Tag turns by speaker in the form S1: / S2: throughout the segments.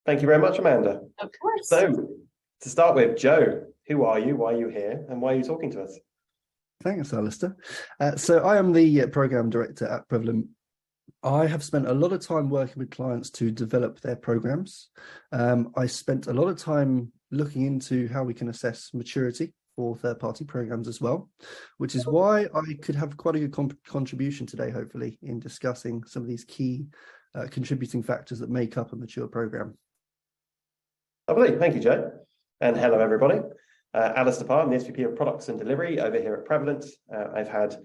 S1: Thank you very much, Amanda.
S2: Of course.
S1: So, to start with, Joe, who are you? Why are you here? And why are you talking to us?
S3: Thanks, Alastair. So I am the program director at Prevalent. I have spent a lot of time working with clients to develop their programs. I spent a lot of time looking into how we can assess maturity for third-party programs as well, which is why I could have quite a good contribution today, hopefully, in discussing some of these key contributing factors that make up a mature program.
S1: Lovely. Thank you, Joe. And hello, everybody. Alastair Parr, I'm the SVP of Products and Delivery over here at Prevalent. I've had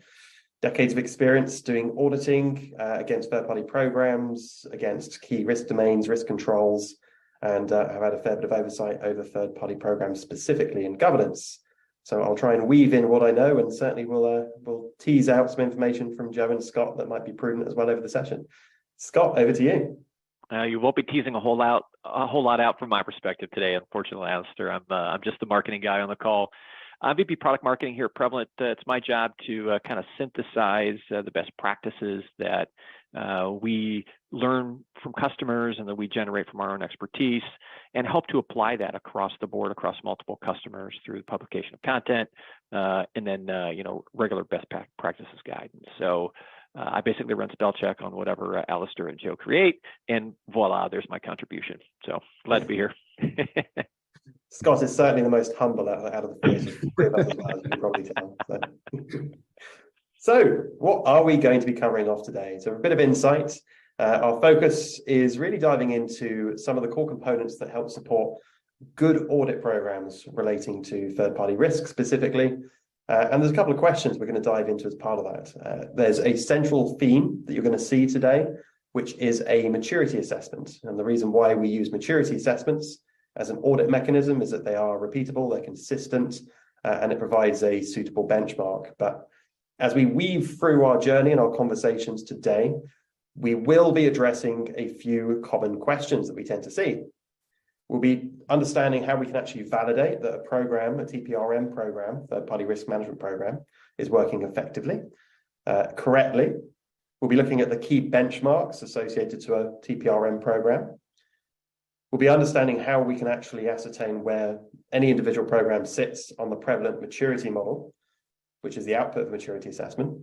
S1: decades of experience doing auditing against third-party programs, against key risk domains, risk controls, and I've had a fair bit of oversight over third-party programs, specifically in governance. So I'll try and weave in what I know, and certainly we'll tease out some information from Joe and Scott that might be prudent as well over the session. Scott, over to you.
S4: You won't be teasing a whole lot out from my perspective today, unfortunately, Alastair. I'm just the marketing guy on the call. I'm VP Product Marketing here at Prevalent. It's my job to kind of synthesize the best practices that we learn from customers and that we generate from our own expertise, and help to apply that across the board, across multiple customers through the publication of content, and then regular best practices guidance. So I basically run spell check on whatever Alastair and Joe create, and voila, there's my contribution. So glad to be here.
S1: Scott is certainly the most humble out of the three of us, as you can probably tell. So what are we going to be covering off today? So a bit of insight. Our focus is really diving into some of the core components that help support good audit programs relating to third-party risk specifically. And there's a couple of questions we're going to dive into as part of that. There's a central theme that you're going to see today, which is a maturity assessment. And the reason why we use maturity assessments as an audit mechanism is that they are repeatable, they're consistent, and it provides a suitable benchmark. But as we weave through our journey and our conversations today, we will be addressing a few common questions that we tend to see. We'll be understanding how we can actually validate that a program, a TPRM program, third-party risk management program, is working effectively, correctly. We'll be looking at the key benchmarks associated to a TPRM program. We'll be understanding how we can actually ascertain where any individual program sits on the Prevalent maturity model, which is the output of the maturity assessment.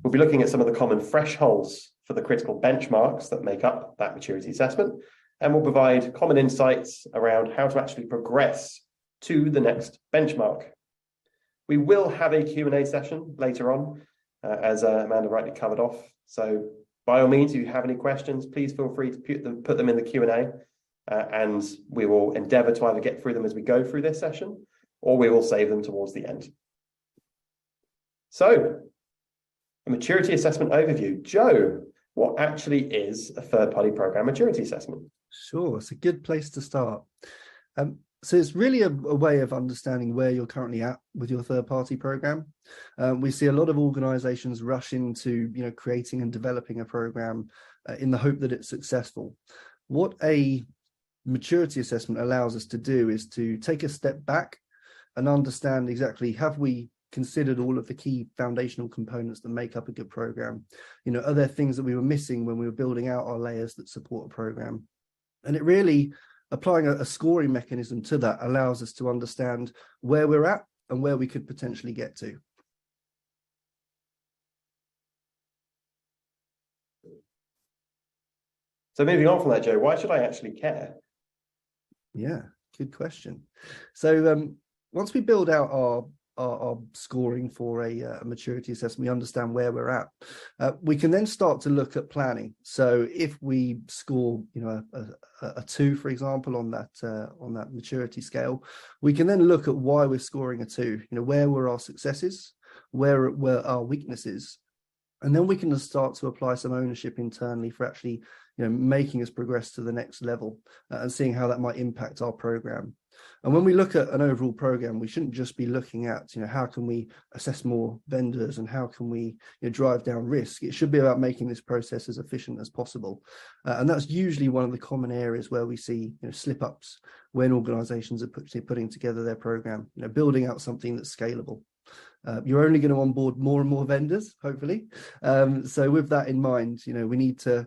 S1: We'll be looking at some of the common thresholds for the critical benchmarks that make up that maturity assessment, and we'll provide common insights around how to actually progress to the next benchmark. We will have a Q&A session later on, as Amanda rightly covered off. So by all means, if you have any questions, please feel free to put them in the Q&A, and we will endeavour to either get through them as we go through this session, or we will save them towards the end. So, a maturity assessment overview. Joe, what actually is a third-party program maturity assessment?
S3: Sure, it's a good place to start. So it's really a way of understanding where you're currently at with your third-party program. We see a lot of organizations rush into creating and developing a program in the hope that it's successful. What a maturity assessment allows us to do is to take a step back and understand exactly, have we considered all of the key foundational components that make up a good program? Are there things that we were missing when we were building out our layers that support a program? And it really, applying a scoring mechanism to that allows us to understand where we're at and where we could potentially get to.
S1: So moving on from that, Joe, why should I actually care?
S3: Yeah, good question. So once we build out our scoring for a maturity assessment, we understand where we're at. We can then start to look at planning. So if we score, a 2, for example, on that maturity scale, we can then look at why we're scoring a 2. Where were our successes? Where were our weaknesses? And then we can start to apply some ownership internally for actually, making us progress to the next level and seeing how that might impact our program. And when we look at an overall program, we shouldn't just be looking at, how can we assess more vendors and how can we drive down risk. It should be about making this process as efficient as possible. And that's usually one of the common areas where we see slip-ups when organizations are putting together their program, building out something that's scalable. You're only going to onboard more and more vendors, hopefully. So with that in mind, we need to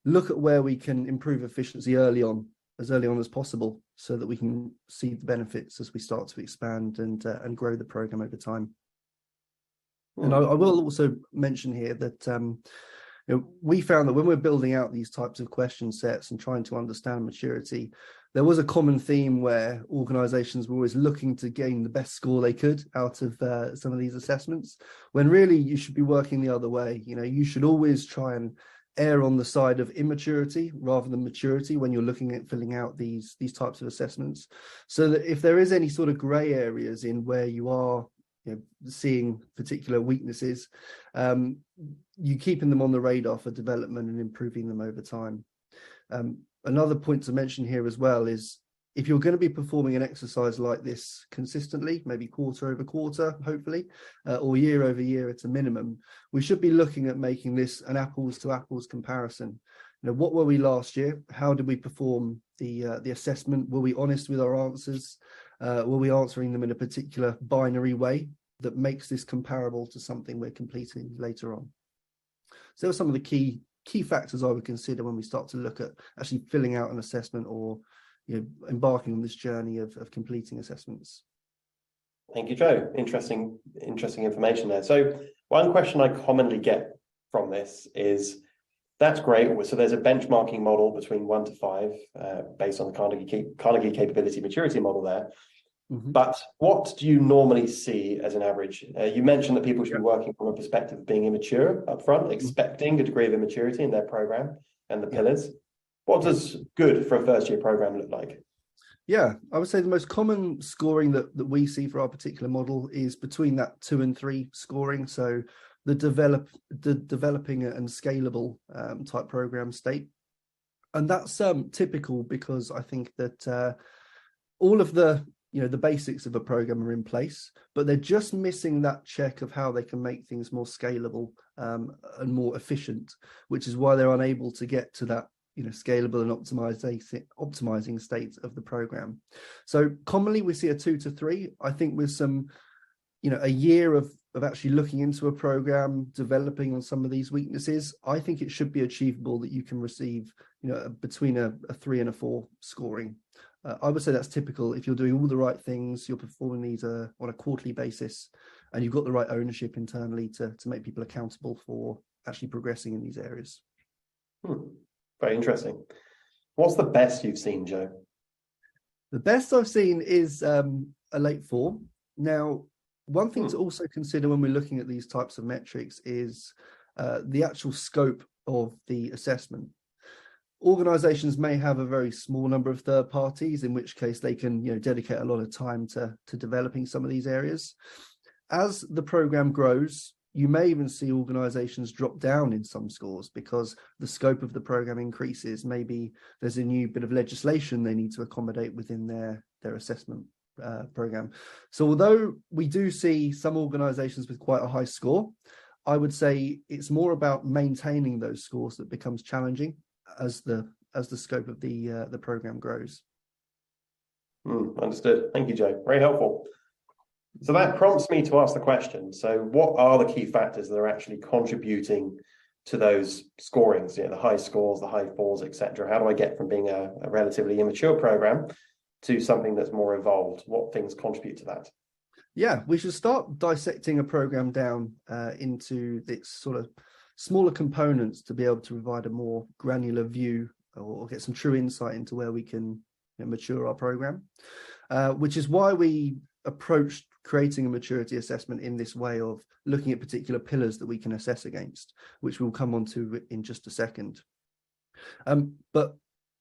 S3: look at where we can improve efficiency early on. as early on as possible so that we can see the benefits as we start to expand and grow the program over time. And I will also mention here that we found that when we're building out these types of question sets and trying to understand maturity, there was a common theme where organizations were always looking to gain the best score they could out of some of these assessments, when really you should be working the other way. You should always try and err on the side of immaturity rather than maturity when you're looking at filling out these types of assessments, so that if there is any sort of gray areas in where you are seeing particular weaknesses, you keeping them on the radar for development and improving them over time. Another point to mention here as well is, if you're going to be performing an exercise like this consistently, maybe quarter over quarter, hopefully, or year over year at a minimum, we should be looking at making this an apples to apples comparison. What were we last year? How did we perform the assessment? Were we honest with our answers? Were we answering them in a particular binary way that makes this comparable to something we're completing later on? So those are some of the key factors I would consider when we start to look at actually filling out an assessment or embarking on this journey of completing assessments.
S1: Thank you, Joe. Interesting information there. So one question I commonly get from this is, that's great. So there's a benchmarking model between 1 to 5 based on the Carnegie capability maturity model there. Mm-hmm. But what do you normally see as an average? You mentioned that people should be working from a perspective of being immature up front, expecting a degree of immaturity in their program and the pillars. What does good for a first-year program look like?
S3: Yeah, I would say the most common scoring that we see for our particular model is between that 2 and 3 scoring. So the developing and scalable type program state. And that's typical because I think that all of the basics of a program are in place, but they're just missing that check of how they can make things more scalable and more efficient, which is why they're unable to get to that scalable and optimizing state of the program. So commonly we see a 2 to 3. I think with some a year of actually looking into a program, developing on some of these weaknesses, I think it should be achievable that you can receive between a 3 and a 4 scoring. I would say that's typical if you're doing all the right things, you're performing these on a quarterly basis, and you've got the right ownership internally to make people accountable for actually progressing in these areas.
S1: Very interesting. What's the best you've seen, Joe?
S3: The best I've seen is a late 4. Now, one thing to also consider when we're looking at these types of metrics is the actual scope of the assessment. Organizations may have a very small number of third parties, in which case they can dedicate a lot of time to developing some of these areas. As the program grows, you may even see organizations drop down in some scores because the scope of the program increases. Maybe there's a new bit of legislation they need to accommodate within their assessment program. So although we do see some organizations with quite a high score, I would say it's more about maintaining those scores that becomes challenging as the scope of the program grows.
S1: Understood. Thank you, Joe. Very helpful. So that prompts me to ask the question. So what are the key factors that are actually contributing to those scorings, the high scores, the high 4s, etc.? How do I get from being a relatively immature program to something that's more evolved? What things contribute to that?
S3: Yeah, we should start dissecting a program down into its sort of smaller components to be able to provide a more granular view or get some true insight into where we can mature our program, which is why we approached creating a maturity assessment in this way of looking at particular pillars that we can assess against, which we'll come on to in just a second. But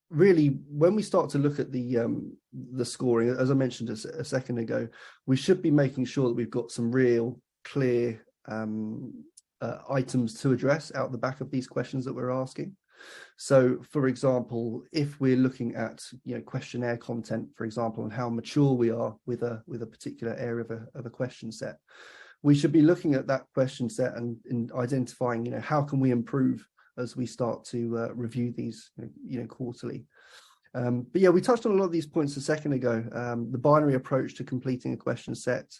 S3: really, when we start to look at the scoring, as I mentioned a second ago, we should be making sure that we've got some real clear items to address out the back of these questions that we're asking. So, for example, if we're looking at questionnaire content, for example, and how mature we are with a particular area of a question set, we should be looking at that question set and identifying how can we improve as we start to review these quarterly. But yeah, we touched on a lot of these points a second ago. The binary approach to completing a question set,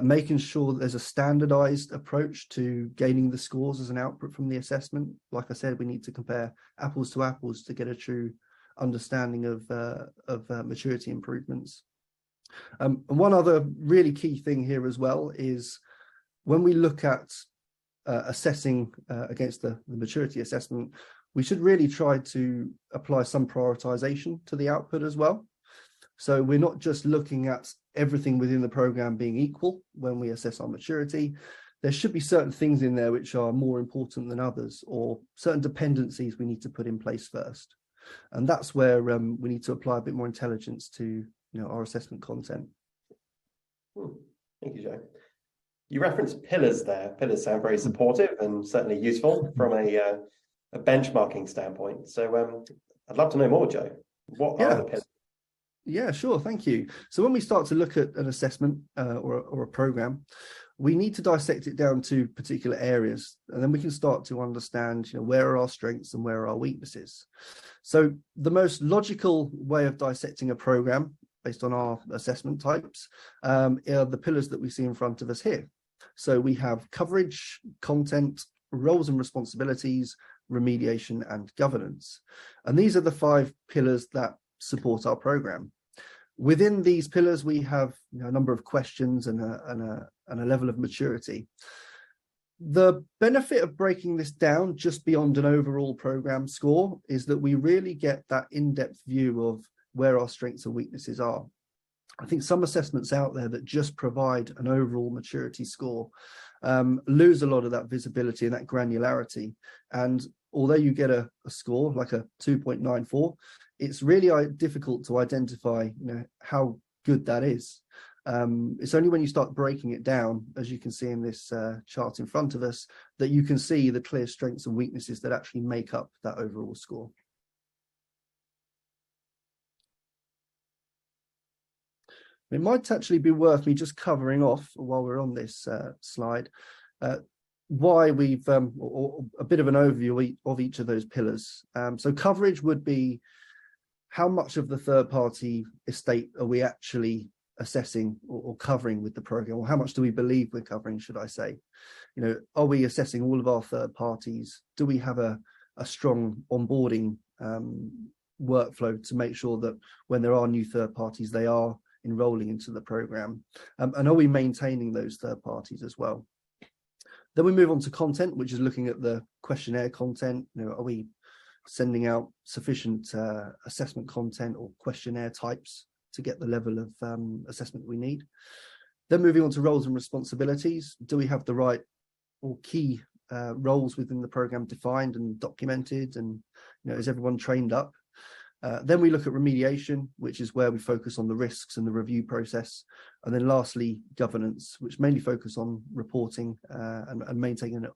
S3: making sure that there's a standardized approach to gaining the scores as an output from the assessment. Like I said, we need to compare apples to apples to get a true understanding of maturity improvements. And one other really key thing here as well is when we look at assessing against the maturity assessment, we should really try to apply some prioritization to the output as well. So we're not just looking at everything within the program being equal when we assess our maturity. There should be certain things in there which are more important than others, or certain dependencies we need to put in place first. And that's where we need to apply a bit more intelligence to our assessment content.
S1: Thank you, Joe. You referenced pillars there. Pillars sound very supportive and certainly useful from a benchmarking standpoint. So I'd love to know more, Joe. What are the pillars?
S3: Yeah, sure. Thank you. So when we start to look at an assessment or a program, we need to dissect it down to particular areas, and then we can start to understand where are our strengths and where are our weaknesses. So the most logical way of dissecting a program based on our assessment types are the pillars that we see in front of us here. So we have coverage, content, roles and responsibilities, remediation, and governance. And these are the 5 pillars that support our program. Within these pillars, we have a number of questions and a level of maturity. The benefit of breaking this down just beyond an overall program score is that we really get that in-depth view of where our strengths and weaknesses are. I think some assessments out there that just provide an overall maturity score lose a lot of that visibility and that granularity. And although you get a score like a 2.94, it's really difficult to identify how good that is. It's only when you start breaking it down, as you can see in this chart in front of us, that you can see the clear strengths and weaknesses that actually make up that overall score. It might actually be worth me just covering off while we're on this slide why we've or a bit of an overview of each of those pillars. So coverage would be how much of the third-party estate are we actually assessing or covering with the program, or how much do we believe we're covering, should I say? Are we assessing all of our third parties? Do we have a strong onboarding workflow to make sure that when there are new third parties, they are enrolling into the program? And are we maintaining those third parties as well? Then we move on to content, which is looking at the questionnaire content. Are we sending out sufficient assessment content or questionnaire types to get the level of assessment we need? Then moving on to roles and responsibilities. Do we have the right or key roles within the program defined and documented? And is everyone trained up? Then we look at remediation, which is where we focus on the risks and the review process. And then lastly, governance, which mainly focus on reporting and maintaining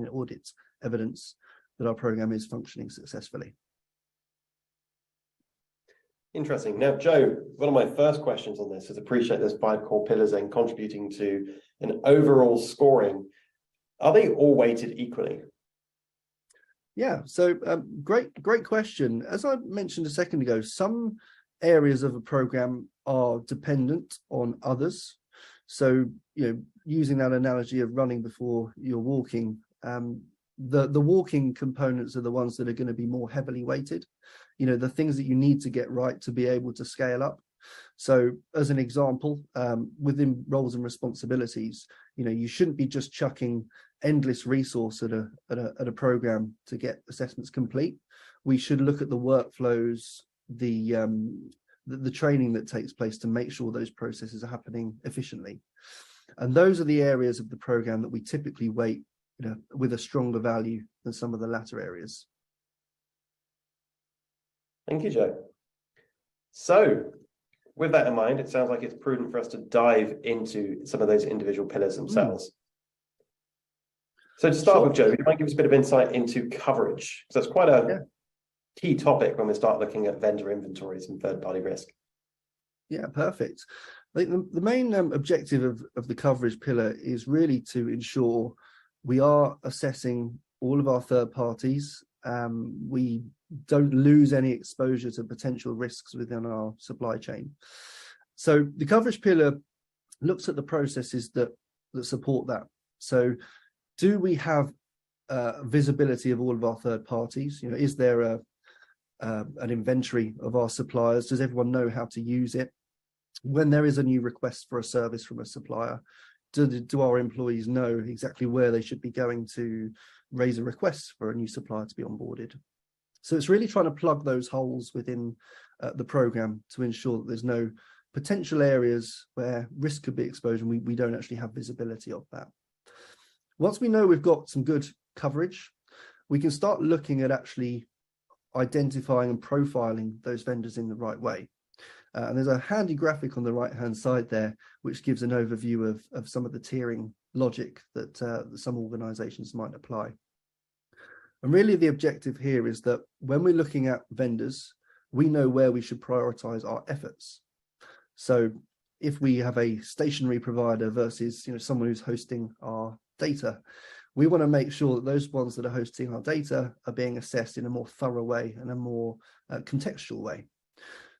S3: an audit evidence that our program is functioning successfully.
S1: Interesting. Now, Joe, one of my first questions on this is appreciate there's 5 core pillars and contributing to an overall scoring. Are they all weighted equally?
S3: Yeah, so great question. As I mentioned a second ago, some areas of a program are dependent on others. So, using that analogy of running before you're walking, the walking components are the ones that are going to be more heavily weighted. The things that you need to get right to be able to scale up. So, as an example, within roles and responsibilities, you shouldn't be just chucking endless resource at a program to get assessments complete. We should look at the workflows, the training that takes place to make sure those processes are happening efficiently. And those are the areas of the program that we typically weight with a stronger value than some of the latter areas.
S1: Thank you, Joe. So with that in mind, it sounds like it's prudent for us to dive into some of those individual pillars themselves. So to start with, Joe, you might give us a bit of insight into coverage, because that's quite a key topic when we start looking at vendor inventories and third-party risk.
S3: Yeah, perfect. The main objective of the coverage pillar is really to ensure we are assessing all of our third parties. We don't lose any exposure to potential risks within our supply chain. So the coverage pillar looks at the processes that support that. So do we have visibility of all of our third parties? Is there an inventory of our suppliers? Does everyone know how to use it? When there is a new request for a service from a supplier, do our employees know exactly where they should be going to raise a request for a new supplier to be onboarded? So it's really trying to plug those holes within the program to ensure that there's no potential areas where risk could be exposed, and we don't actually have visibility of that. Once we know we've got some good coverage, we can start looking at actually identifying and profiling those vendors in the right way. And there's a handy graphic on the right-hand side there, which gives an overview of some of the tiering logic that some organizations might apply. And really the objective here is that when we're looking at vendors, we know where we should prioritize our efforts. So if we have a stationary provider versus someone who's hosting our data, we want to make sure that those ones that are hosting our data are being assessed in a more thorough way and a more contextual way.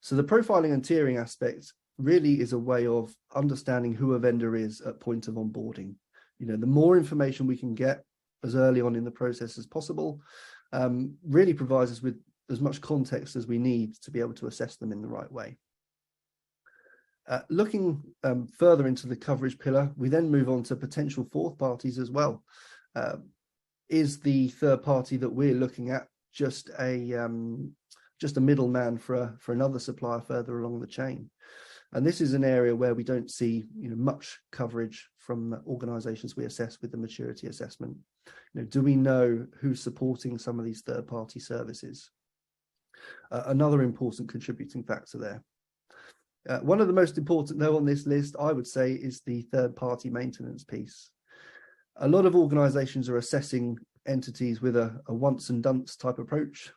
S3: So the profiling and tiering aspect really is a way of understanding who a vendor is at point of onboarding. The more information we can get as early on in the process as possible really provides us with as much context as we need to be able to assess them in the right way. Looking further into the coverage pillar, we then move on to potential fourth parties as well. Is the third party that we're looking at just a middleman for another supplier further along the chain? And this is an area where we don't see much coverage from organizations we assess with the maturity assessment. Do we know who's supporting some of these third-party services? Another important contributing factor there. One of the most important, though, on this list, I would say, is the third-party maintenance piece. A lot of organizations are assessing entities with a once and done type approach,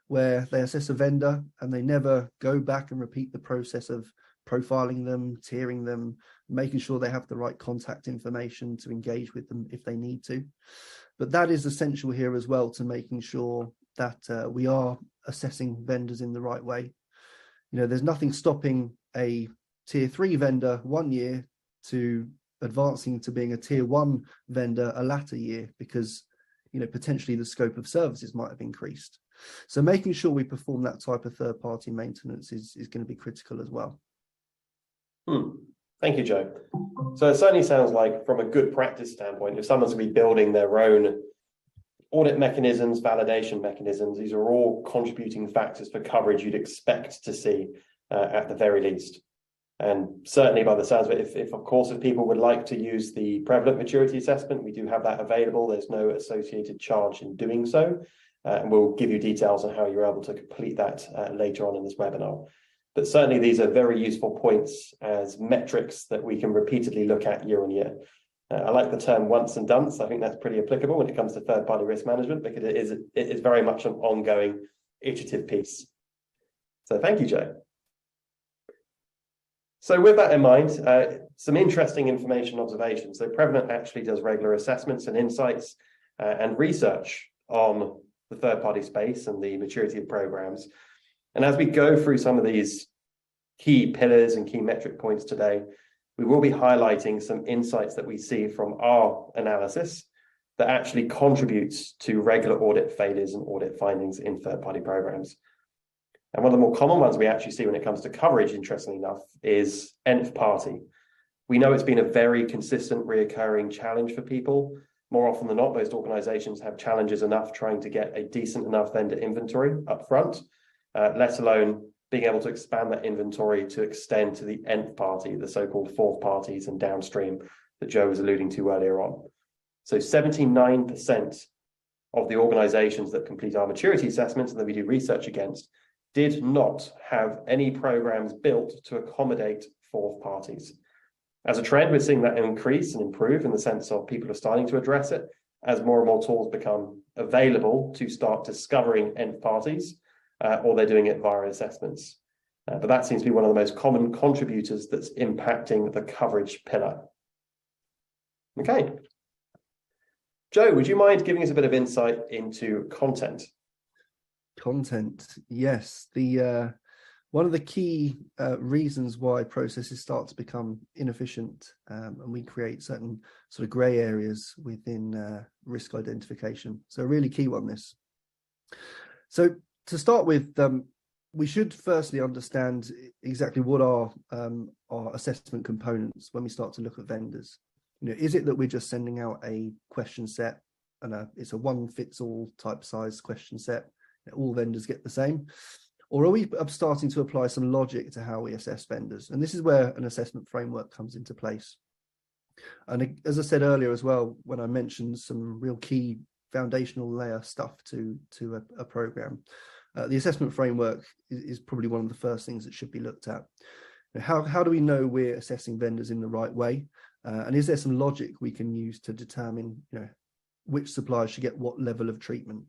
S3: where they assess a vendor and they never go back and repeat the process of profiling them, tiering them, making sure they have the right contact information to engage with them if they need to. But that is essential here as well, to making sure that we are assessing vendors in the right way. There's nothing stopping a tier 3 vendor 1 year to advancing to being a tier 1 vendor a latter year, because potentially the scope of services might have increased. So making sure we perform that type of third-party maintenance is going to be critical as well.
S1: Thank you, Joe. So it certainly sounds like, from a good practice standpoint, if someone's going to be building their own audit mechanisms, validation mechanisms, these are all contributing factors for coverage you'd expect to see at the very least. And certainly, by the sounds of it, if people would like to use the prevalent maturity assessment, we do have that available. There's no associated charge in doing so. And we'll give you details on how you're able to complete that later on in this webinar. But certainly, these are very useful points as metrics that we can repeatedly look at year on year. I like the term once and done, so I think that's pretty applicable when it comes to third-party risk management, because it is very much an ongoing iterative piece. So thank you, Joe. So with that in mind, some interesting information observations. So Prevalent actually does regular assessments and insights and research on the third-party space and the maturity of programs. And as we go through some of these key pillars and key metric points today, we will be highlighting some insights that we see from our analysis that actually contributes to regular audit failures and audit findings in third-party programs. And one of the more common ones we actually see when it comes to coverage, interestingly enough, is nth party. We know it's been a very consistent, reoccurring challenge for people. More often than not, most organizations have challenges enough trying to get a decent enough vendor inventory up front, let alone being able to expand that inventory to extend to the nth party, the so-called fourth parties and downstream that Joe was alluding to earlier on. So 79% of the organizations that complete our maturity assessments and that we do research against did not have any programs built to accommodate fourth parties. As a trend, we're seeing that increase and improve in the sense of people are starting to address it as more and more tools become available to start discovering nth parties, or they're doing it via assessments. But that seems to be one of the most common contributors that's impacting the coverage pillar. Okay. Joe, would you mind giving us a bit of insight into content?
S3: Content, yes. The one of the key reasons why processes start to become inefficient and we create certain sort of grey areas within risk identification. So a really key one, this. So to start with, we should firstly understand exactly what are our assessment components when we start to look at vendors. Is it that we're just sending out a question set and it's a one-fits-all type size question set, all vendors get the same? Or are we starting to apply some logic to how we assess vendors? And this is where an assessment framework comes into place. And as I said earlier as well, when I mentioned some real key foundational layer stuff to a program, the assessment framework is probably one of the first things that should be looked at. How do we know we're assessing vendors in the right way? And is there some logic we can use to determine which suppliers should get what level of treatment?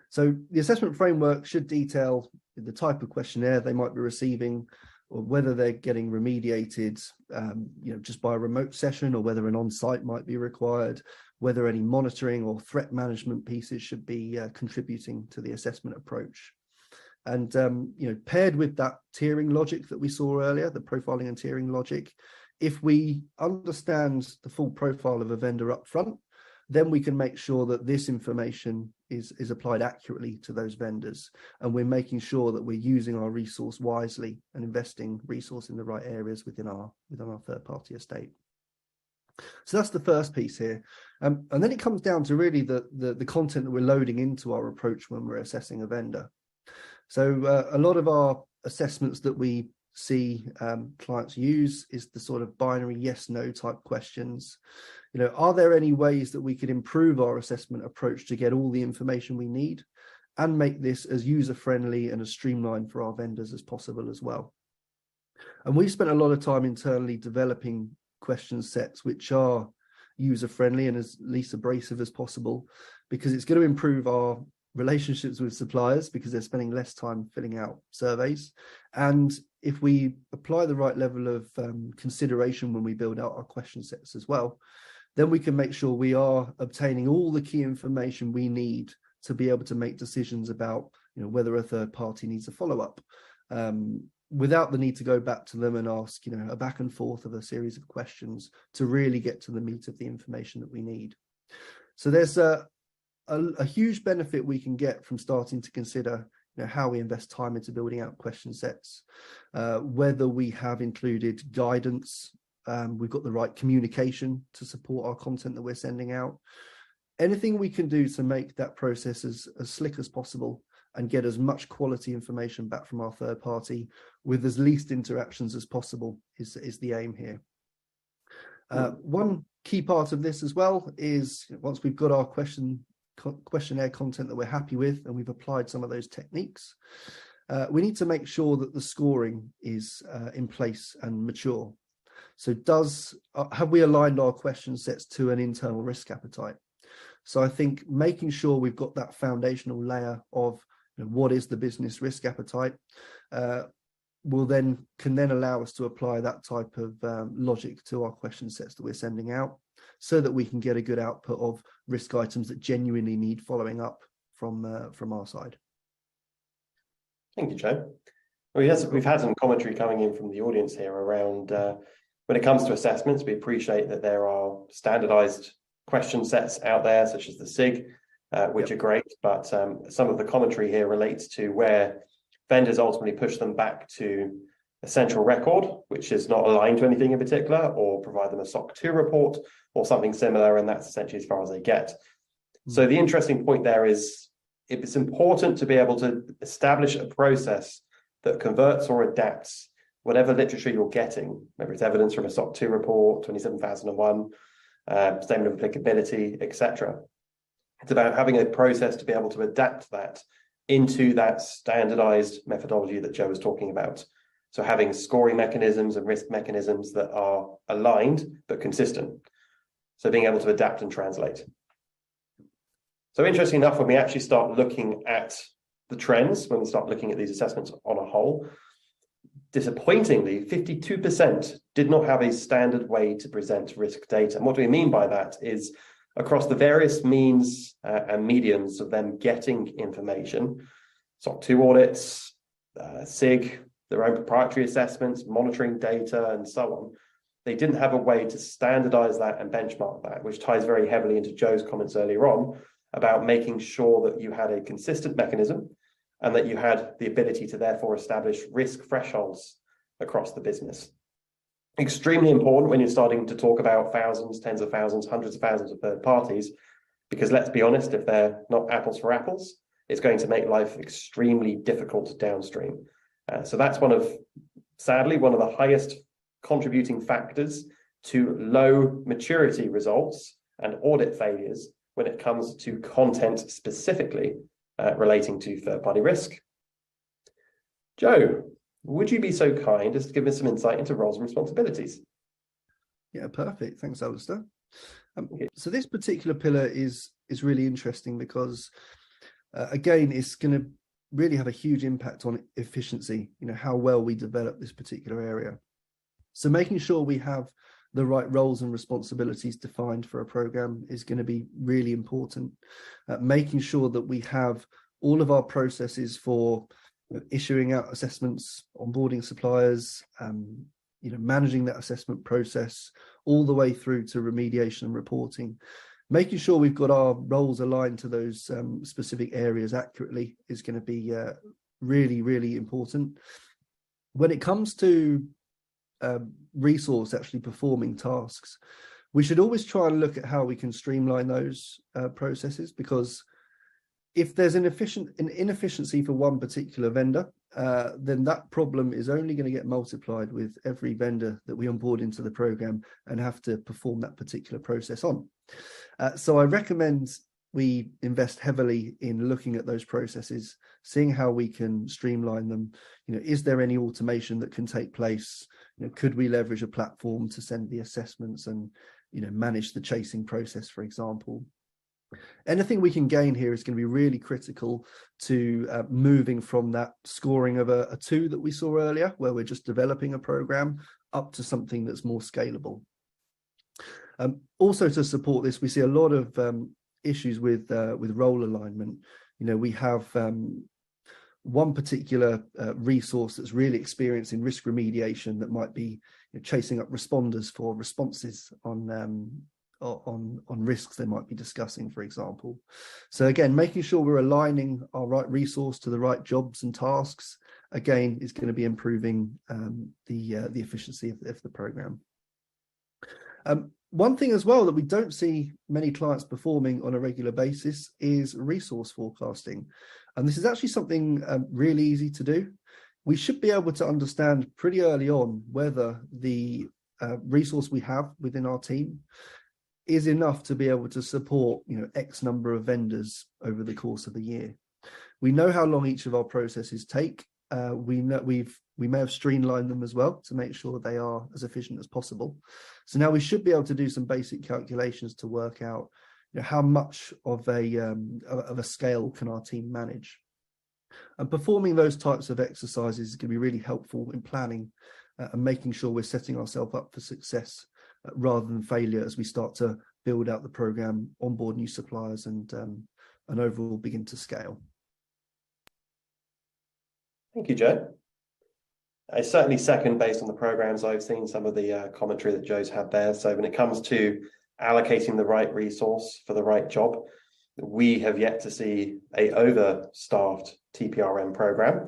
S3: So the assessment framework should detail the type of questionnaire they might be receiving, or whether they're getting remediated just by a remote session, or whether an on-site might be required, whether any monitoring or threat management pieces should be contributing to the assessment approach. And paired with that tiering logic that we saw earlier, the profiling and tiering logic, if we understand the full profile of a vendor up front, then we can make sure that this information is applied accurately to those vendors, and we're making sure that we're using our resource wisely and investing resource in the right areas within our third-party estate. So that's the first piece here, and then it comes down to really the content that we're loading into our approach when we're assessing a vendor. So a lot of our assessments that we see clients use is the sort of binary yes/no type questions. Are there any ways that we could improve our assessment approach to get all the information we need and make this as user-friendly and as streamlined for our vendors as possible as well? And we've spent a lot of time internally developing question sets which are user-friendly and as least abrasive as possible, because it's going to improve our relationships with suppliers because they're spending less time filling out surveys. And if we apply the right level of consideration when we build out our question sets as well, then we can make sure we are obtaining all the key information we need to be able to make decisions about whether a third party needs a follow-up, without the need to go back to them and ask a back and forth of a series of questions to really get to the meat of the information that we need. So there's a huge benefit we can get from starting to consider how we invest time into building out question sets, whether we have included guidance, we've got the right communication to support our content that we're sending out. Anything we can do to make that process as slick as possible and get as much quality information back from our third party with as least interactions as possible is the aim here. One key part of this as well is once we've got our questionnaire content that we're happy with and we've applied some of those techniques, we need to make sure that the scoring is in place and mature. So have we aligned our question sets to an internal risk appetite? So I think making sure we've got that foundational layer of what is the business risk appetite can then allow us to apply that type of logic to our question sets that we're sending out, so that we can get a good output of risk items that genuinely need following up from our side.
S1: Thank you, Joe. We've had some commentary coming in from the audience here around when it comes to assessments. We appreciate that there are standardized question sets out there, such as the SIG, which are great, but some of the commentary here relates to where vendors ultimately push them back to a central record, which is not aligned to anything in particular, or provide them a SOC 2 report or something similar, and that's essentially as far as they get. So the interesting point there is it's important to be able to establish a process that converts or adapts whatever literature you're getting, whether it's evidence from a SOC 2 report, 27001, statement of applicability, etc. It's about having a process to be able to adapt that into that standardized methodology that Joe was talking about. So having scoring mechanisms and risk mechanisms that are aligned but consistent. So being able to adapt and translate. So interesting enough, when we actually start looking at the trends, when we start looking at these assessments on a whole, disappointingly, 52% did not have a standard way to present risk data. And what do we mean by that is across the various means and mediums of them getting information, SOC 2 audits, SIG, their own proprietary assessments, monitoring data, and so on. They didn't have a way to standardize that and benchmark that, which ties very heavily into Joe's comments earlier on about making sure that you had a consistent mechanism and that you had the ability to therefore establish risk thresholds across the business. Extremely important when you're starting to talk about thousands, tens of thousands, hundreds of thousands of third parties, because let's be honest, if they're not apples for apples, it's going to make life extremely difficult downstream. So that's sadly, one of the highest contributing factors to low maturity results and audit failures when it comes to content specifically relating to third-party risk. Joe, would you be so kind as to give us some insight into roles and responsibilities?
S3: Yeah, perfect. Thanks, Alastair. So this particular pillar is really interesting because, again, it's going to really have a huge impact on efficiency, how well we develop this particular area. So making sure we have the right roles and responsibilities defined for a program is going to be really important. Making sure that we have all of our processes for issuing out assessments, onboarding suppliers, managing that assessment process all the way through to remediation and reporting. Making sure we've got our roles aligned to those specific areas accurately is going to be really, really important. When it comes to resource actually performing tasks, we should always try and look at how we can streamline those processes, because if there's an inefficiency for one particular vendor, then that problem is only going to get multiplied with every vendor that we onboard into the program and have to perform that particular process on. So I recommend we invest heavily in looking at those processes, seeing how we can streamline them. Is there any automation that can take place? Could we leverage a platform to send the assessments and manage the chasing process, for example? Anything we can gain here is going to be really critical to moving from that scoring of a 2 that we saw earlier, where we're just developing a program, up to something that's more scalable. Also, to support this, we see a lot of issues with role alignment. We have one particular resource that's really experienced in risk remediation that might be chasing up responders for responses on risks they might be discussing, for example. So again, making sure we're aligning our right resource to the right jobs and tasks, again, is going to be improving the efficiency of the program. One thing as well that we don't see many clients performing on a regular basis is resource forecasting. And this is actually something really easy to do. We should be able to understand pretty early on whether the resource we have within our team is enough to be able to support X number of vendors over the course of a year. We know how long each of our processes take. We may have streamlined them as well to make sure they are as efficient as possible. So now we should be able to do some basic calculations to work out how much of a scale can our team manage. And performing those types of exercises is going to be really helpful in planning and making sure we're setting ourselves up for success rather than failure as we start to build out the program, onboard new suppliers, and overall begin to scale.
S1: Thank you, Joe. I certainly second, based on the programs I've seen, some of the commentary that Joe's had there. So when it comes to allocating the right resource for the right job, we have yet to see a overstaffed TPRM program.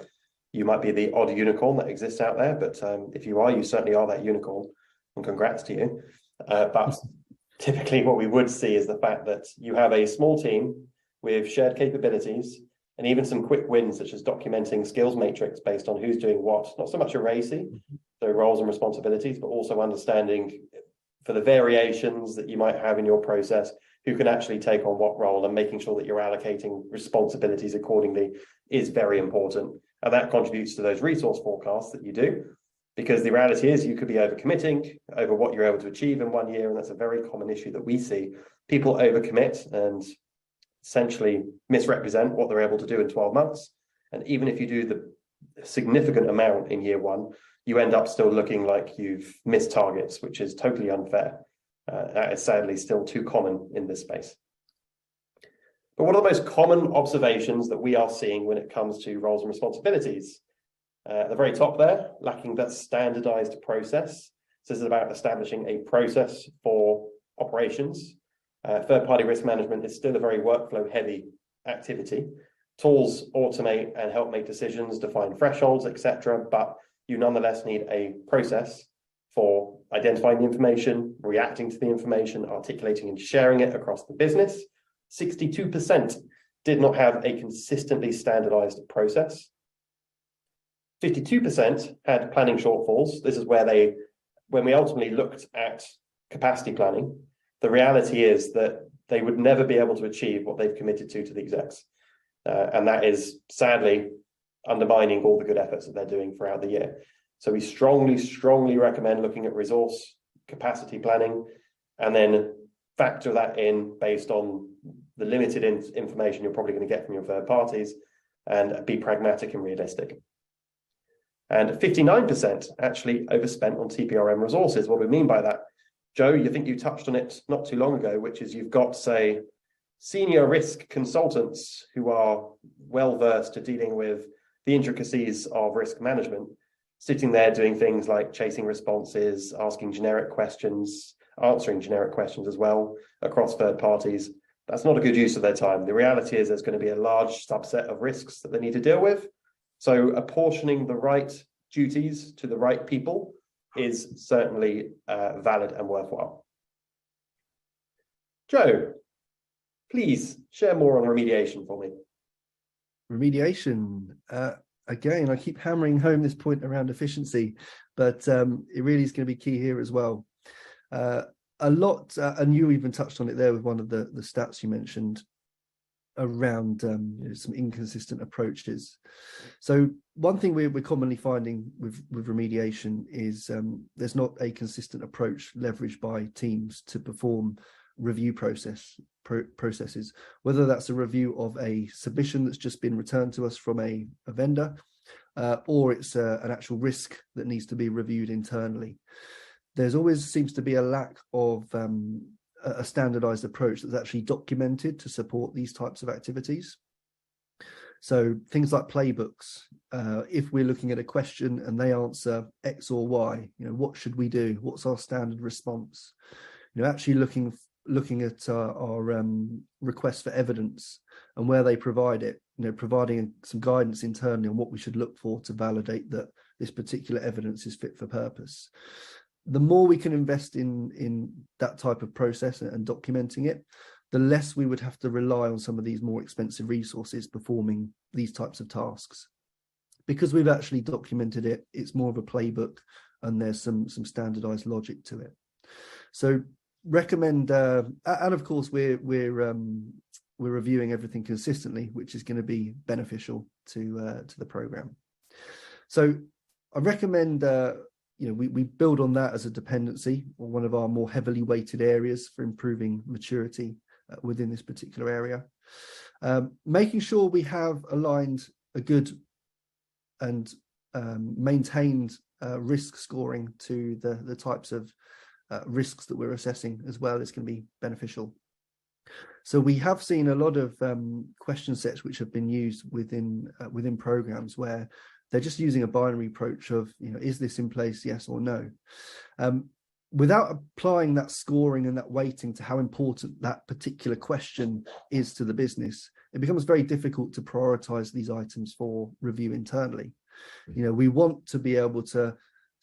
S1: You might be the odd unicorn that exists out there, but if you are, you certainly are that unicorn, and congrats to you. But typically what we would see is the fact that you have a small team with shared capabilities and even some quick wins, such as documenting skills matrix based on who's doing what, not so much a racy, so roles and responsibilities, but also understanding for the variations that you might have in your process, who can actually take on what role, and making sure that you're allocating responsibilities accordingly is very important. And that contributes to those resource forecasts that you do, because the reality is you could be overcommitting over what you're able to achieve in 1 year. And that's a very common issue that we see. People overcommit and essentially misrepresent what they're able to do in 12 months. And even if you do the significant amount in year 1, you end up still looking like you've missed targets, which is totally unfair. That is sadly still too common in this space. But one of the most common observations that we are seeing when it comes to roles and responsibilities, at the very top there, lacking that standardized process. So this is about establishing a process for operations, Third-party risk management is still a very workflow-heavy activity. Tools automate and help make decisions, define thresholds, etc. But you nonetheless need a process for identifying the information, reacting to the information, articulating and sharing it across the business. 62% did not have a consistently standardized process. 52% had planning shortfalls. This is where when we ultimately looked at capacity planning, the reality is that they would never be able to achieve what they've committed to the execs. And that is sadly undermining all the good efforts that they're doing throughout the year. So we strongly recommend looking at resource capacity planning and then factor that in based on the limited information you're probably going to get from your third parties and be pragmatic and realistic. And 59% actually overspent on TPRM resources. What do we mean by that? Joe, you think you touched on it not too long ago, which is you've got, say, senior risk consultants who are well-versed to dealing with the intricacies of risk management, sitting there doing things like chasing responses, asking generic questions, answering generic questions as well across third parties. That's not a good use of their time. The reality is there's going to be a large subset of risks that they need to deal with. So apportioning the right duties to the right people is certainly valid and worthwhile. Joe, please share more on remediation for me.
S3: Remediation. Again, I keep hammering home this point around efficiency, but it really is going to be key here as well. A lot, and you even touched on it there with one of the stats you mentioned around some inconsistent approaches. So one thing we're commonly finding with remediation is there's not a consistent approach leveraged by teams to perform review processes, whether that's a review of a submission that's just been returned to us from a vendor, or it's an actual risk that needs to be reviewed internally. There's always seems to be a lack of a standardized approach that's actually documented to support these types of activities. So things like playbooks, if we're looking at a question and they answer X or Y, what should we do? What's our standard response? Actually looking at our requests for evidence and where they provide it, providing some guidance internally on what we should look for to validate that this particular evidence is fit for purpose. The more we can invest in that type of process and documenting it, the less we would have to rely on some of these more expensive resources performing these types of tasks. Because we've actually documented it, it's more of a playbook and there's some standardized logic to it. So recommend, and of course we're reviewing everything consistently, which is going to be beneficial to the program. So I recommend we build on that as a dependency, or one of our more heavily weighted areas for improving maturity within this particular area. Making sure we have aligned a good and maintained risk scoring to the types of risks that we're assessing as well is going to be beneficial. So we have seen a lot of question sets which have been used within programs where they're just using a binary approach of, is this in place, yes or no? Without applying that scoring and that weighting to how important that particular question is to the business, it becomes very difficult to prioritize these items for review internally. We want to be able to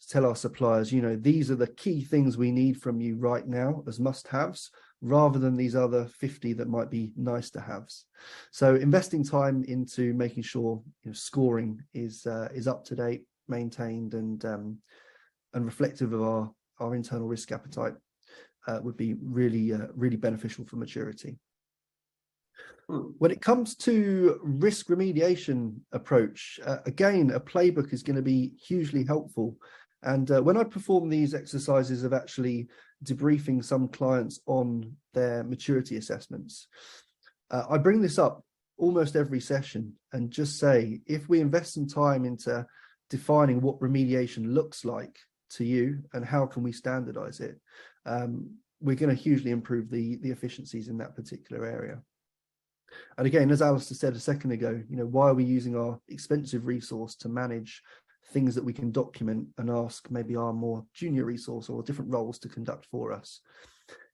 S3: tell our suppliers, these are the key things we need from you right now as must-haves, rather than these other 50 that might be nice to haves. So investing time into making sure scoring is up to date, maintained, and reflective of our internal risk appetite would be really beneficial for maturity. When it comes to risk remediation approach, again, a playbook is going to be hugely helpful. And when I perform these exercises of actually debriefing some clients on their maturity assessments, I bring this up almost every session and just say, if we invest some time into defining what remediation looks like to you and how can we standardize it, we're going to hugely improve the efficiencies in that particular area. And again, as Alastair said a second ago, why are we using our expensive resource to manage things that we can document and ask maybe our more junior resource or different roles to conduct for us?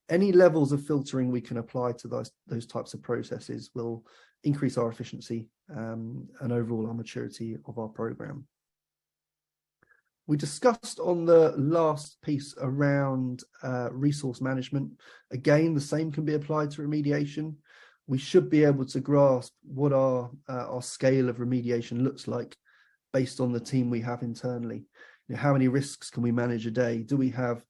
S3: any levels of filtering we can apply to those types of processes will increase our efficiency and overall our maturity of our program. We discussed on the last piece around resource management. Again, the same can be applied to remediation. We should be able to grasp what our scale of remediation looks like based on the team we have internally. You know, how many risks can we manage a day? Do we have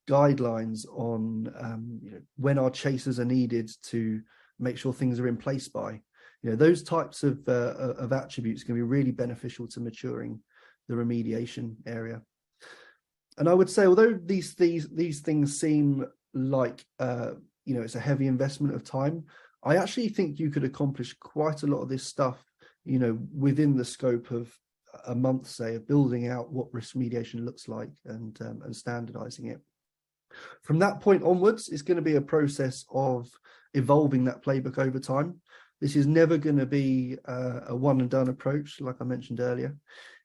S3: guidelines on when our chasers are needed to make sure things are in place by? You know, those types of attributes can be really beneficial to maturing the remediation area. And I would say, although these things seem like it's a heavy investment of time, I actually think you could accomplish quite a lot of this stuff, you know, within the scope of a month, say, of building out what risk remediation looks like and standardizing it. From that point onwards, it's going to be a process of evolving that playbook over time. This is never going to be a one and done approach, like I mentioned earlier.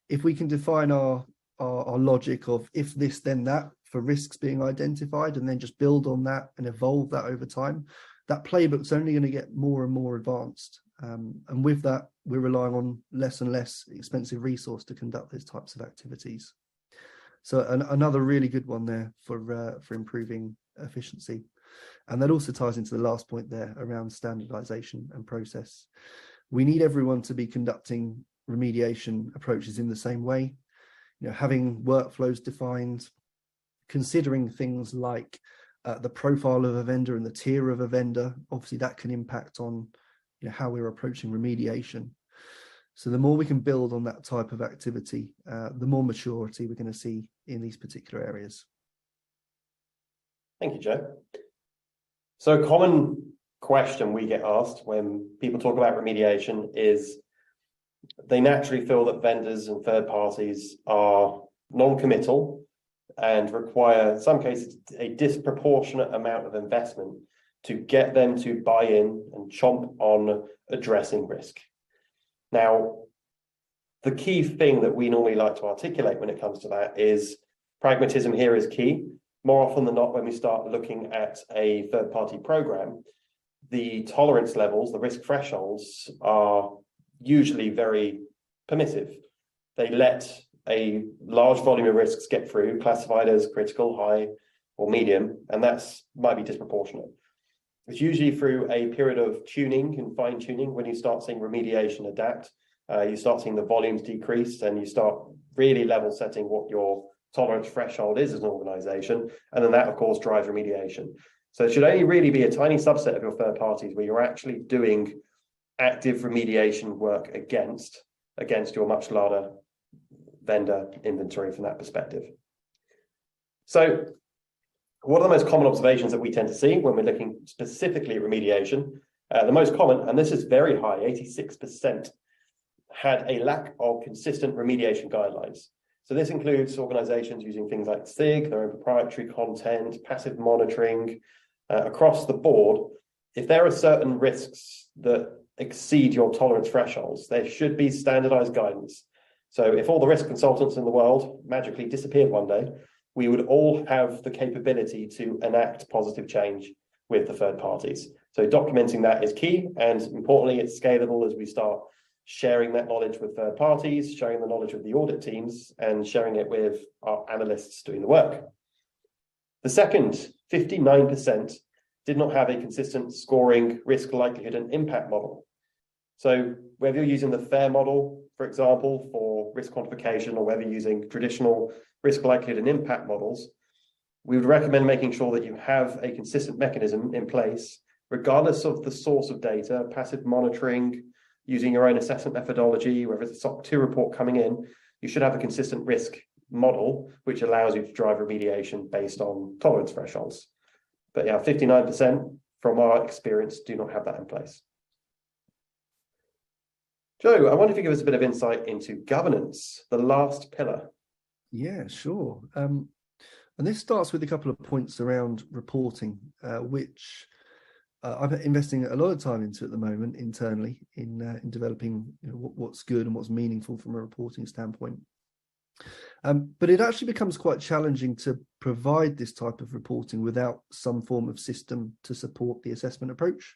S3: If we can define our logic of if this, then that for risks being identified, and then just build on that and evolve that over time, that playbook's only going to get more and more advanced. And with that, we're relying on less and less expensive resource to conduct these types of activities. So another really good one there for improving efficiency. And that also ties into the last point there around standardization and process. We need everyone to be conducting remediation approaches in the same way, you know, having workflows defined, considering things like the profile of a vendor and the tier of a vendor. Obviously that can impact on, you know, how we're approaching remediation. So the more we can build on that type of activity, the more maturity we're going to see in these particular areas.
S1: Thank you, Joe. So a common question we get asked when people talk about remediation is they naturally feel that vendors and third parties are non-committal and require, in some cases, a disproportionate amount of investment to get them to buy in and chomp on addressing risk. Now, the key thing that we normally like to articulate when it comes to that is pragmatism here is key. More often than not, when we start looking at a third-party program, the tolerance levels, the risk thresholds are usually very permissive. They let a large volume of risks get through, classified as critical, high, or medium, and that's might be disproportionate. It's usually through a period of tuning and fine-tuning when you start seeing remediation adapt. You start seeing the volumes decrease, and you start really level setting what your tolerance threshold is as an organization, and then that, of course, drives remediation. So it should only really be a tiny subset of your third parties where you're actually doing active remediation work against your much larger vendor inventory from that perspective. So what are the most common observations that we tend to see when we're looking specifically at remediation? The most common, and this is very high, 86%, had a lack of consistent remediation guidelines. So this includes organizations using things like SIG, their own proprietary content, passive monitoring, across the board. If there are certain risks that exceed your tolerance thresholds, there should be standardized guidance. So if all the risk consultants in the world magically disappeared one day, we would all have the capability to enact positive change with the third parties. So documenting that is key, and importantly, it's scalable as we start sharing that knowledge with third parties, sharing the knowledge with the audit teams, and sharing it with our analysts doing the work. The second, 59%, did not have a consistent scoring risk, likelihood, and impact model. So whether you're using the FAIR model, for example, for risk quantification, or whether you're using traditional risk, likelihood, and impact models, we would recommend making sure that you have a consistent mechanism in place, regardless of the source of data, passive monitoring, using your own assessment methodology, whether it's a SOC 2 report coming in. You should have a consistent risk model, which allows you to drive remediation based on tolerance thresholds. But yeah, 59% from our experience do not have that in place. Joe, I wonder if you give us a bit of insight into governance, the last pillar.
S3: Yeah, sure. And this starts with a couple of points around reporting, which I'm investing a lot of time into at the moment internally in developing, you know, what's good and what's meaningful from a reporting standpoint. But it actually becomes quite challenging to provide this type of reporting without some form of system to support the assessment approach.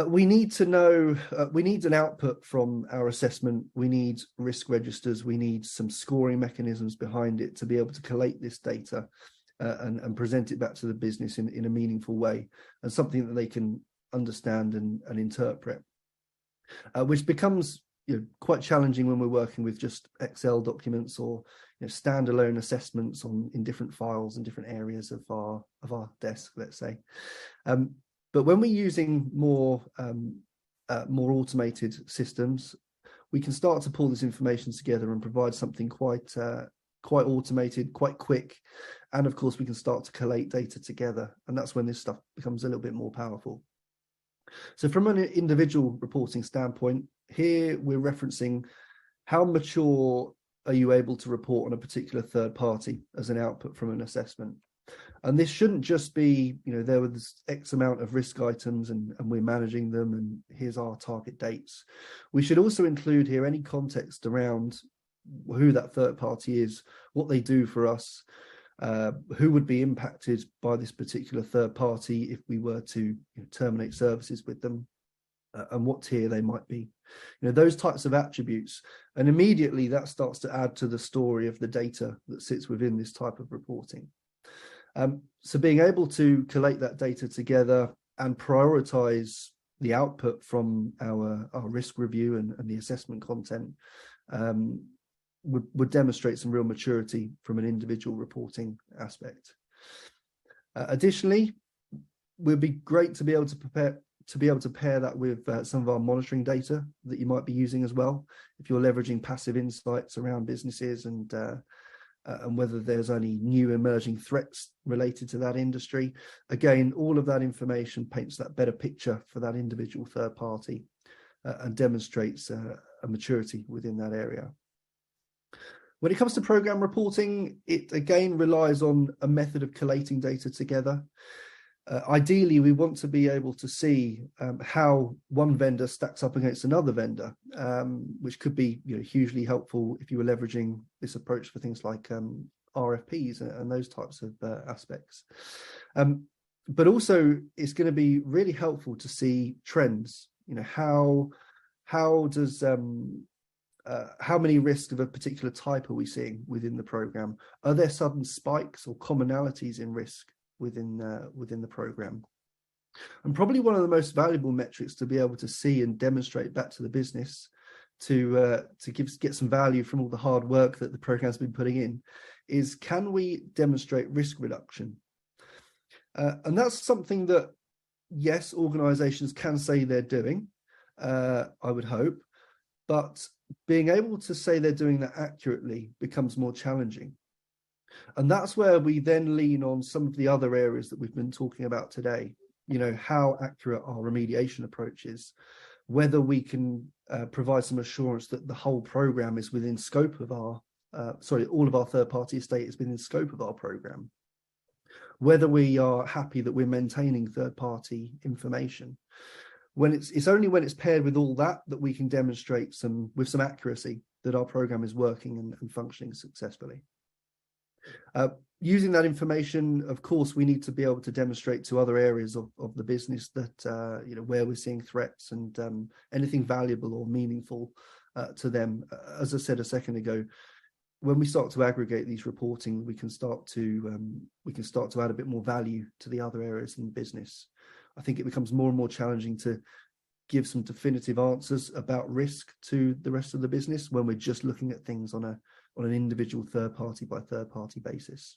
S3: We need to know, we need an output from our assessment. We need risk registers. We need some scoring mechanisms behind it to be able to collate this data and present it back to the business in a meaningful way, and something that they can understand and interpret, which becomes quite challenging when we're working with just Excel documents or standalone assessments in different files and different areas of our desk, let's say. But when we're using more automated systems, we can start to pull this information together and provide something quite automated, quite quick, and of course we can start to collate data together, and that's when this stuff becomes a little bit more powerful. So from an individual reporting standpoint, here we're referencing how mature are you able to report on a particular third party as an output from an assessment. And this shouldn't just be, there was X amount of risk items and we're managing them and here's our target dates. We should also include here any context around who that third party is, what they do for us, who would be impacted by this particular third party if we were to terminate services with them, and what tier they might be. Those types of attributes. And immediately that starts to add to the story of the data that sits within this type of reporting. So being able to collate that data together and prioritize the output from our risk review and the assessment content would demonstrate some real maturity from an individual reporting aspect. Additionally, it would be great to be able to pair that with some of our monitoring data that you might be using as well, if you're leveraging passive insights around businesses and whether there's any new emerging threats related to that industry. Again, all of that information paints that better picture for that individual third party and demonstrates a maturity within that area. When it comes to program reporting, it again relies on a method of collating data together. Ideally, we want to be able to see how one vendor stacks up against another vendor, which could be hugely helpful if you were leveraging this approach for things like RFPs and those types of aspects. But also, it's going to be really helpful to see trends. How many risks of a particular type are we seeing within the program? Are there sudden spikes or commonalities in risk within the program? And probably one of the most valuable metrics to be able to see and demonstrate back to the business to get some value from all the hard work that the program's been putting in is, can we demonstrate risk reduction? And that's something that, yes, organizations can say they're doing, I would hope, but being able to say they're doing that accurately becomes more challenging. And that's where we then lean on some of the other areas that we've been talking about today. How accurate our remediation approach is, whether we can provide some assurance that the whole program is within scope of all of our third-party estate is within scope of our program, whether we are happy that we're maintaining third-party information. When it's only when it's paired with all that we can demonstrate with some accuracy that our program is working and functioning successfully. Using that information, of course, we need to be able to demonstrate to other areas of the business that where we're seeing threats and anything valuable or meaningful to them. As I said a second ago, when we start to aggregate these reporting, we can start to add a bit more value to the other areas in the business. I think it becomes more and more challenging to give some definitive answers about risk to the rest of the business when we're just looking at things on an individual third party by third party basis.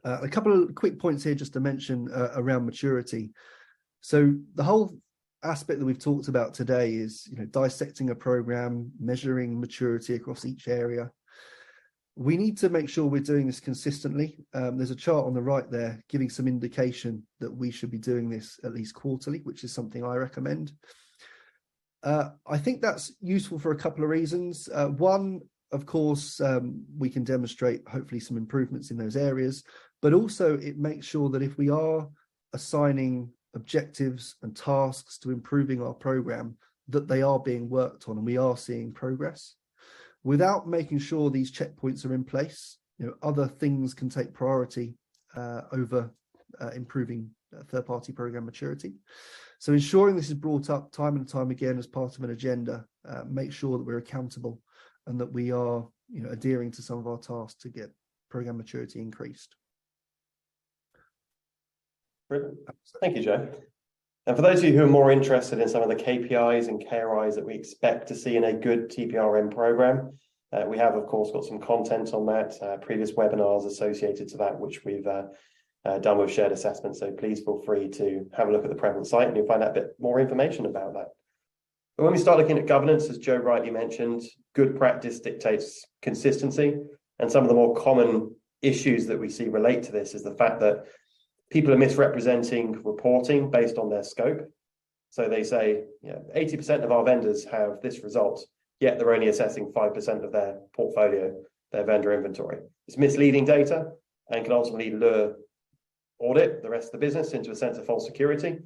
S3: A couple of quick points here just to mention around maturity. So the whole aspect that we've talked about today is dissecting a program, measuring maturity across each area. We need to make sure we're doing this consistently. There's a chart on the right there giving some indication that we should be doing this at least quarterly, which is something I recommend. I think that's useful for a couple of reasons. One, of course, we can demonstrate hopefully some improvements in those areas, but also it makes sure that if we are assigning objectives and tasks to improving our program, that they are being worked on and we are seeing progress. Without making sure these checkpoints are in place, other things can take priority over improving third-party program maturity. So ensuring this is brought up time and time again as part of an agenda, make sure that we're accountable and that we are adhering to some of our tasks to get program maturity increased.
S1: Brilliant. Thank you, Joe. And for those of you who are more interested in some of the KPIs and KRIs that we expect to see in a good TPRM program, we have, of course, got some content on that, previous webinars associated to that, which we've done with shared assessment. So please feel free to have a look at the Prevalent site and you'll find out a bit more information about that. But when we start looking at governance, as Joe rightly mentioned, good practice dictates consistency. And some of the more common issues that we see relate to this is the fact that people are misrepresenting reporting based on their scope. So they say, 80% of our vendors have this result, yet they're only assessing 5% of their portfolio, their vendor inventory. It's misleading data and can ultimately lure audit, the rest of the business, into a sense of false security.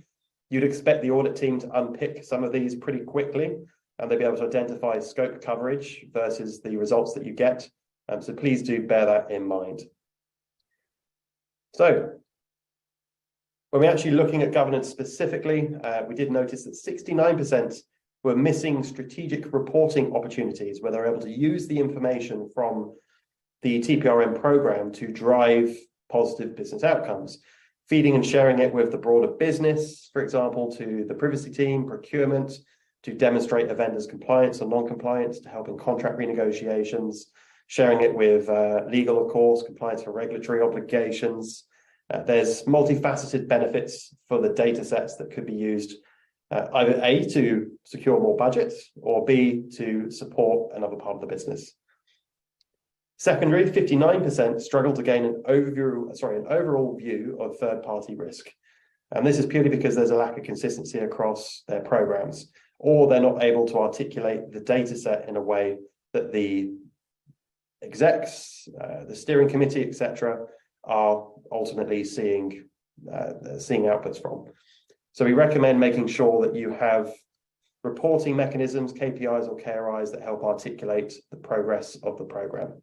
S1: You'd expect the audit team to unpick some of these pretty quickly, and they'll be able to identify scope coverage versus the results that you get. So please do bear that in mind. So when we're actually looking at governance specifically, we did notice that 69% were missing strategic reporting opportunities where they're able to use the information from the TPRM program to drive positive business outcomes, feeding and sharing it with the broader business, for example, to the privacy team, procurement, to demonstrate a vendor's compliance or non-compliance, to help in contract renegotiations, sharing it with legal, of course, compliance for regulatory obligations. There's multifaceted benefits for the data sets that could be used, either A, to secure more budgets, or B, to support another part of the business. Secondary, 59% struggle to gain an overall view of third-party risk. And this is purely because there's a lack of consistency across their programs, or they're not able to articulate the data set in a way that the execs, the steering committee, etc., are ultimately seeing outputs from. So we recommend making sure that you have reporting mechanisms, KPIs or KRIs that help articulate the progress of the program.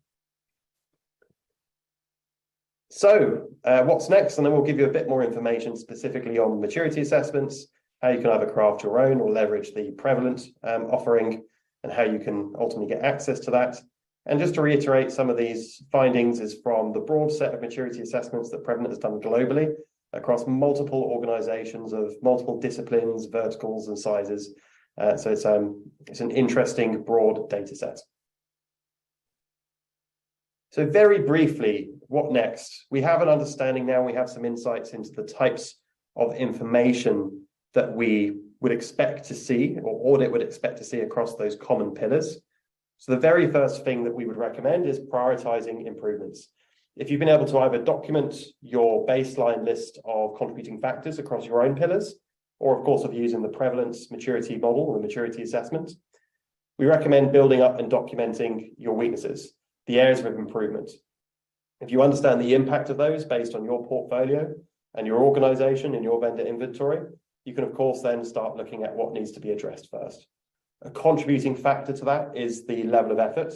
S1: So what's next? And then we'll give you a bit more information specifically on maturity assessments, how you can either craft your own or leverage the Prevalent offering, and how you can ultimately get access to that. And just to reiterate, some of these findings is from the broad set of maturity assessments that Prevalent has done globally across multiple organizations of multiple disciplines, verticals and sizes. So it's an interesting broad data set. So very briefly, what next? We have an understanding now, we have some insights into the types of information that we would expect to see, or audit would expect to see across those common pillars. So the very first thing that we would recommend is prioritizing improvements. If you've been able to either document your baseline list of contributing factors across your own pillars, or of course of using the prevalence maturity model or the maturity assessment, we recommend building up and documenting your weaknesses, the areas of improvement. If you understand the impact of those based on your portfolio and your organization and your vendor inventory, you can of course then start looking at what needs to be addressed first. A contributing factor to that is the level of effort.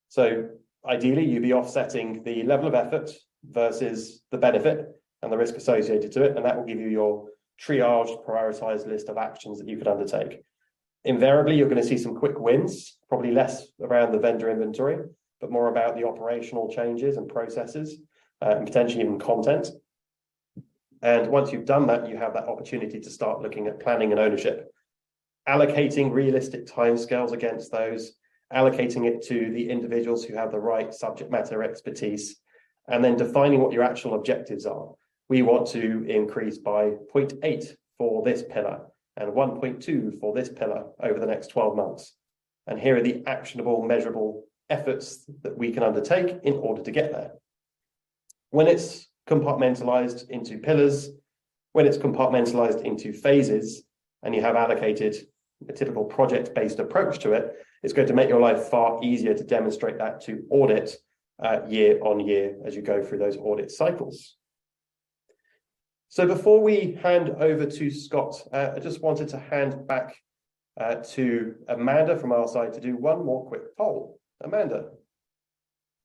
S1: So ideally, you'd be offsetting the level of effort versus the benefit and the risk associated to it, and that will give you your triaged, prioritized list of actions that you could undertake. Invariably, you're going to see some quick wins, probably less around the vendor inventory, but more about the operational changes and processes, and potentially even content. And once you've done that, you have that opportunity to start looking at planning and ownership, allocating realistic timescales against those, allocating it to the individuals who have the right subject matter expertise, and then defining what your actual objectives are. We want to increase by 0.8 for this pillar and 1.2 for this pillar over the next 12 months. And here are the actionable, measurable efforts that we can undertake in order to get there. When it's compartmentalized into pillars, when it's compartmentalized into phases, and you have allocated a typical project-based approach to it, it's going to make your life far easier to demonstrate that to audit year on year as you go through those audit cycles. So before we hand over to Scott, I just wanted to hand back to Amanda from our side to do one more quick poll. Amanda.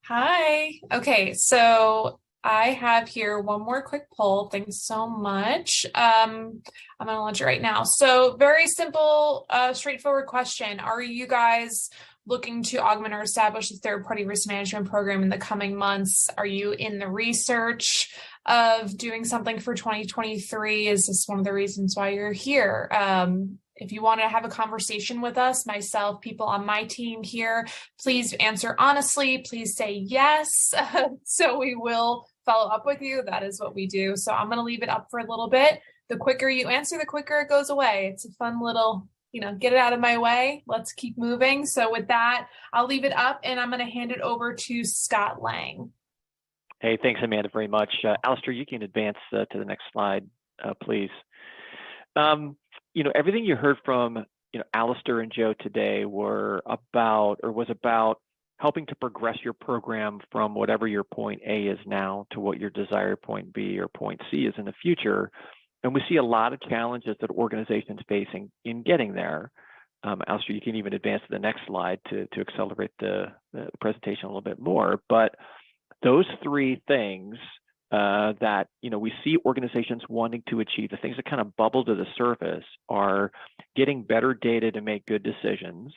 S2: Hi. Okay, so I have here one more quick poll. Thanks so much. I'm gonna launch it right now. So very simple, straightforward question. Are you guys looking to augment or establish a third-party risk management program in the coming months? Are you in the research of doing something for 2023? Is this one of the reasons why you're here? If you want to have a conversation with us, myself, people on my team here, please answer honestly. Please say yes. So we will follow up with you. That is what we do. So I'm going to leave it up for a little bit. The quicker you answer, the quicker it goes away. It's a fun little, get it out of my way. Let's keep moving. So with that, I'll leave it up and I'm going to hand it over to Scott Lang.
S4: Hey, thanks, Amanda, very much. Alastair, you can advance to the next slide, please. Everything you heard from Alastair and Joe today was about helping to progress your program from whatever your point A is now to what your desired point B or point C is in the future. And we see a lot of challenges that organizations facing in getting there. Alastair, you can even advance to the next slide to accelerate the presentation a little bit more. But those three things that we see organizations wanting to achieve, the things that kind of bubble to the surface, are getting better data to make good decisions,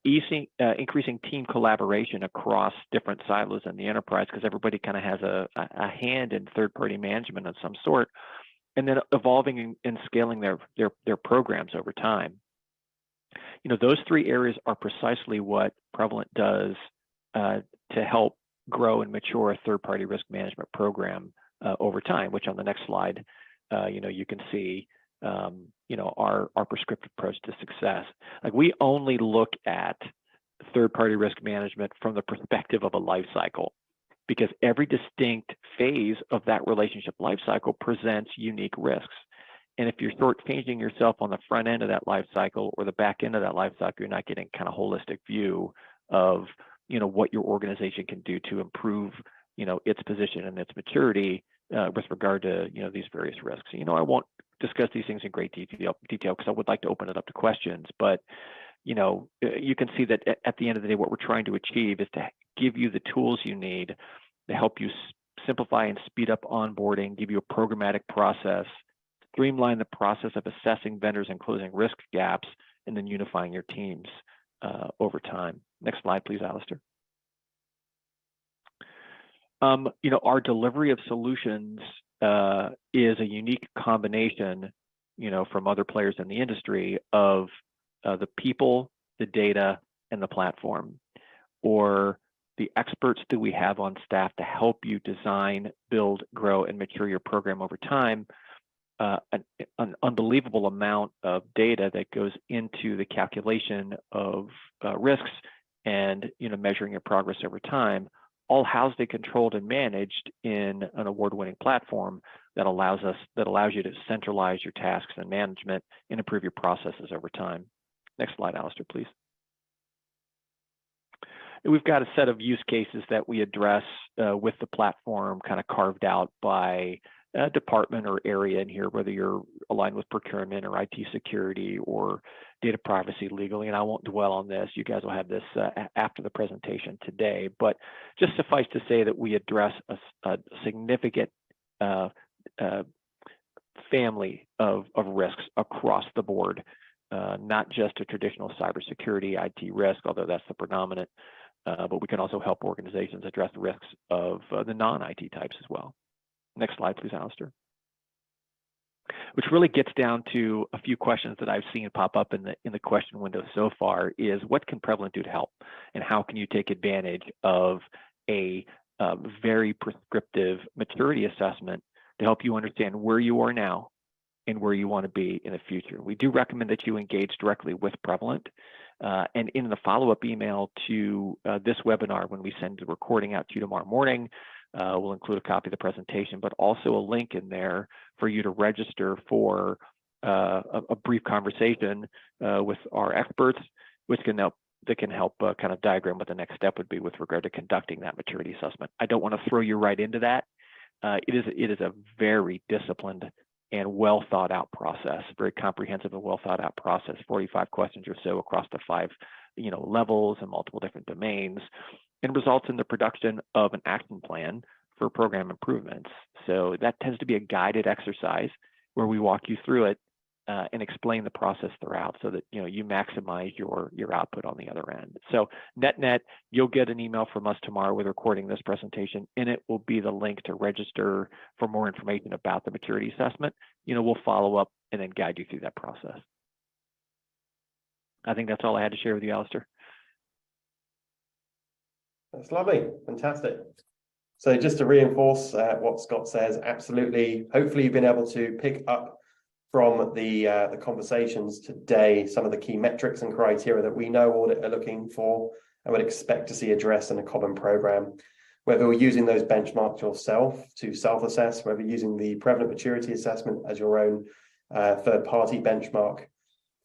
S4: increasing team collaboration across different silos in the enterprise, because everybody kind of has a hand in third-party management of some sort, and then evolving and scaling their programs over time. Those three areas are precisely what Prevalent does to help grow and mature a third-party risk management program over time, which on the next slide, you can see, our prescriptive approach to success. Like, we only look at third-party risk management from the perspective of a life cycle, because every distinct phase of that relationship life cycle presents unique risks. And if you're shortchanging yourself on the front end of that life cycle or the back end of that life cycle, you're not getting kind of holistic view of what your organization can do to improve, its position and its maturity with regard to, these various risks. I won't discuss these things in great detail because I would like to open it up to questions. But, you can see that at the end of the day, what we're trying to achieve is to give you the tools you need to help you simplify and speed up onboarding, give you a programmatic process, streamline the process of assessing vendors and closing risk gaps, and then unifying your teams over time. Next slide, please, Alastair. Our delivery of solutions is a unique combination, from other players in the industry of the people, the data, and the platform, or the experts that we have on staff to help you design, build, grow, and mature your program over time. An unbelievable amount of data that goes into the calculation of risks and measuring your progress over time, all housed and controlled and managed in an award-winning platform that allows you to centralize your tasks and management and improve your processes over time. Next slide, Alastair, please. And we've got a set of use cases that we address with the platform kind of carved out by department or area in here, whether you're aligned with procurement or IT security or data privacy legally. And I won't dwell on this. You guys will have this after the presentation today. But just suffice to say that we address a significant family of risks across the board, not just a traditional cybersecurity IT risk, although that's the predominant, but we can also help organizations address the risks of the non-IT types as well. Next slide, please, Alastair. Which really gets down to a few questions that I've seen pop up in the question window so far is, what can Prevalent do to help? And how can you take advantage of a very prescriptive maturity assessment to help you understand where you are now and where you want to be in the future? We do recommend that you engage directly with Prevalent. And in the follow-up email to this webinar, when we send the recording out to you tomorrow morning, we'll include a copy of the presentation, but also a link in there for you to register for a brief conversation with our experts, which can help kind of diagram what the next step would be with regard to conducting that maturity assessment. I don't want to throw you right into that. It is a very disciplined and well thought out process, very comprehensive and well thought out process, 45 questions or so across the 5 levels and multiple different domains, and results in the production of an action plan for program improvements. So that tends to be a guided exercise where we walk you through it and explain the process throughout, so that you maximize your output on the other end. So net, you'll get an email from us tomorrow with recording this presentation. In it will be the link to register for more information about the maturity assessment. We'll follow up and then guide you through that process. I think that's all I had to share with you, Alastair.
S1: That's lovely, fantastic. So just to reinforce what Scott says, absolutely. Hopefully you've been able to pick up from the conversations today some of the key metrics and criteria that we know audit are looking for and would expect to see addressed in a common program. Whether you're using those benchmarks yourself to self-assess, whether you're using the prevalent maturity assessment as your own third-party benchmark,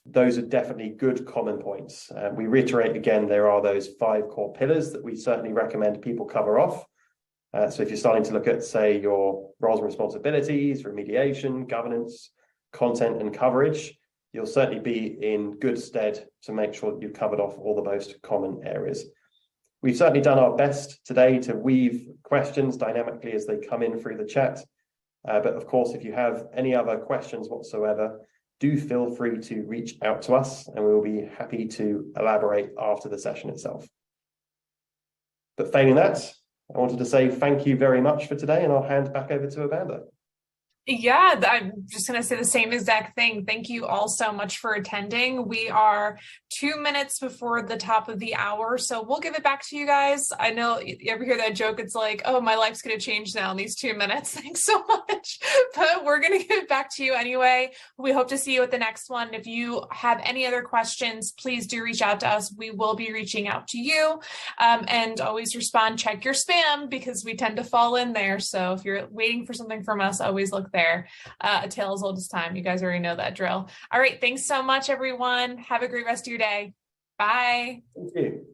S1: those are definitely good common points. We reiterate again, there are those 5 core pillars that we certainly recommend people cover off. So if you're starting to look at, say, your roles and responsibilities, remediation, governance, content and coverage, you'll certainly be in good stead to make sure that you've covered off all the most common areas. We've certainly done our best today to weave questions dynamically as they come in through the chat. But of course, if you have any other questions whatsoever, do feel free to reach out to us and we will be happy to elaborate after the session itself. But failing that, I wanted to say thank you very much for today, and I'll hand back over to Amanda.
S2: Yeah, I'm just going to say the same exact thing. Thank you all so much for attending. We are 2 minutes before the top of the hour, so we'll give it back to you guys. I know you ever hear that joke? It's like, oh, my life's going to change now in these 2 minutes. Thanks so much. But we're going to give it back to you anyway. We hope to see you at the next one. If you have any other questions, please do reach out to us. We will be reaching out to you. And always respond, check your spam, because we tend to fall in there. So if you're waiting for something from us, always look there. A tale as old as time. You guys already know that drill. All right. Thanks so much, everyone. Have a great rest of your day. Bye.
S1: Thank you.